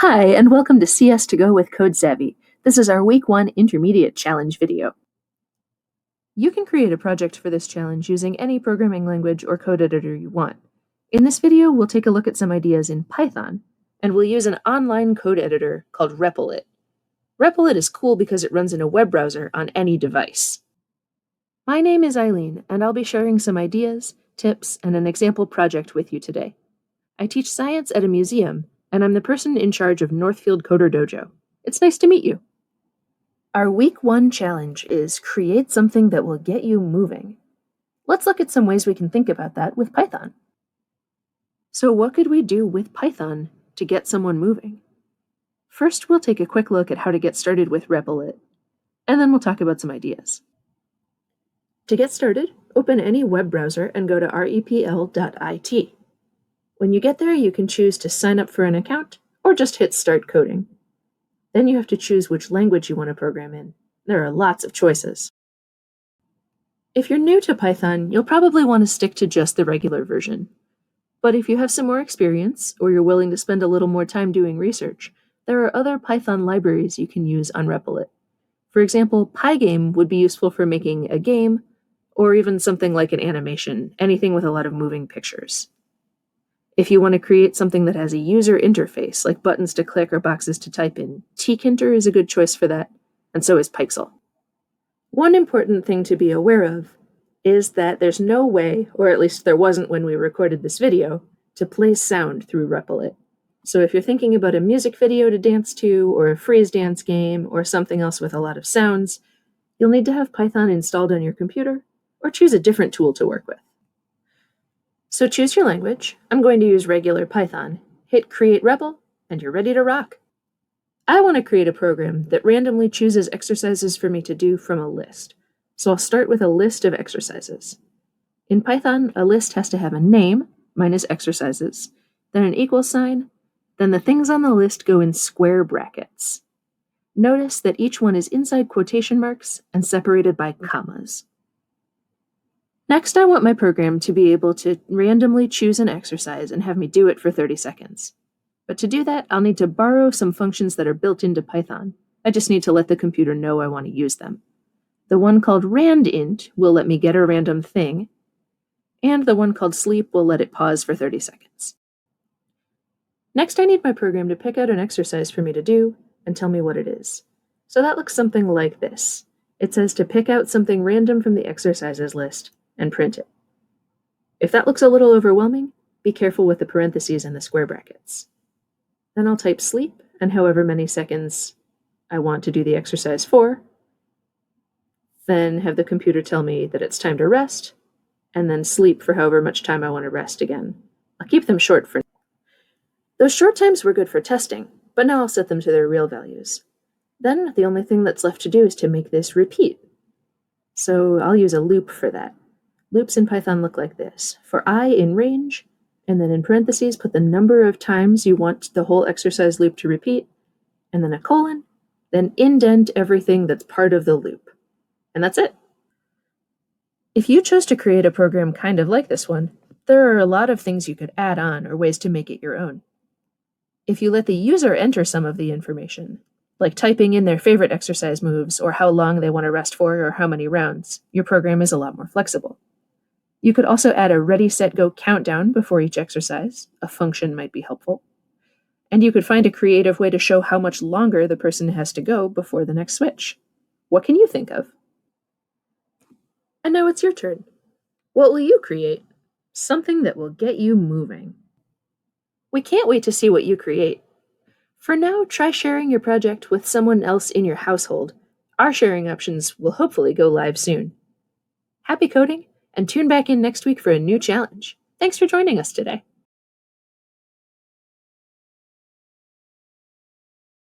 Hi, and welcome to CS to Go with CodeSavvy. This is our Week 1 Intermediate Challenge video. You can create a project for this challenge using any programming language or code editor you want. In this video, we'll take a look at some ideas in Python, and we'll use an online code editor called Replit. Replit is cool because it runs in a web browser on any device. My name is Eileen, and I'll be sharing some ideas, tips, and an example project with you today. I teach science at a museum, and I'm the person in charge of Northfield Coder Dojo. It's nice to meet you. Our Week 1 challenge is create something that will get you moving. Let's look at some ways we can think about that with Python. So what could we do with Python to get someone moving? First, we'll take a quick look at how to get started with Replit, and then we'll talk about some ideas. To get started, open any web browser and go to repl.it. When you get there, you can choose to sign up for an account or just hit Start Coding. Then you have to choose which language you want to program in. There are lots of choices. If you're new to Python, you'll probably want to stick to just the regular version. But if you have some more experience, or you're willing to spend a little more time doing research, there are other Python libraries you can use on Replit. For example, Pygame would be useful for making a game, or even something like an animation, anything with a lot of moving pictures. If you want to create something that has a user interface, like buttons to click or boxes to type in, tkinter is a good choice for that, and so is Pixel. One important thing to be aware of is that there's no way, or at least there wasn't when we recorded this video, to play sound through Replit. So if you're thinking about a music video to dance to, or a freeze dance game, or something else with a lot of sounds, you'll need to have Python installed on your computer, or choose a different tool to work with. So choose your language. I'm going to use regular Python. Hit Create REPL, and you're ready to rock. I want to create a program that randomly chooses exercises for me to do from a list. So I'll start with a list of exercises. In Python, a list has to have a name, mine is exercises, then an equal sign, then the things on the list go in square brackets. Notice that each one is inside quotation marks and separated by commas. Next, I want my program to be able to randomly choose an exercise and have me do it for 30 seconds. But to do that, I'll need to borrow some functions that are built into Python. I just need to let the computer know I want to use them. The one called randint will let me get a random thing, and the one called sleep will let it pause for 30 seconds. Next, I need my program to pick out an exercise for me to do and tell me what it is. So that looks something like this. It says to pick out something random from the exercises list and print it. If that looks a little overwhelming, be careful with the parentheses and the square brackets. Then I'll type sleep and however many seconds I want to do the exercise for, then have the computer tell me that it's time to rest, and then sleep for however much time I want to rest again. I'll keep them short for now. Those short times were good for testing, but now I'll set them to their real values. Then the only thing that's left to do is to make this repeat. So I'll use a loop for that. Loops in Python look like this. For I in range, and then in parentheses, put the number of times you want the whole exercise loop to repeat, and then a colon, then indent everything that's part of the loop. And that's it. If you chose to create a program kind of like this one, there are a lot of things you could add on or ways to make it your own. If you let the user enter some of the information, like typing in their favorite exercise moves or how long they want to rest for or how many rounds, your program is a lot more flexible. You could also add a ready, set, go countdown before each exercise. A function might be helpful. And you could find a creative way to show how much longer the person has to go before the next switch. What can you think of? And now it's your turn. What will you create? Something that will get you moving. We can't wait to see what you create. For now, try sharing your project with someone else in your household. Our sharing options will hopefully go live soon. Happy coding! And tune back in next week for a new challenge. Thanks for joining us today.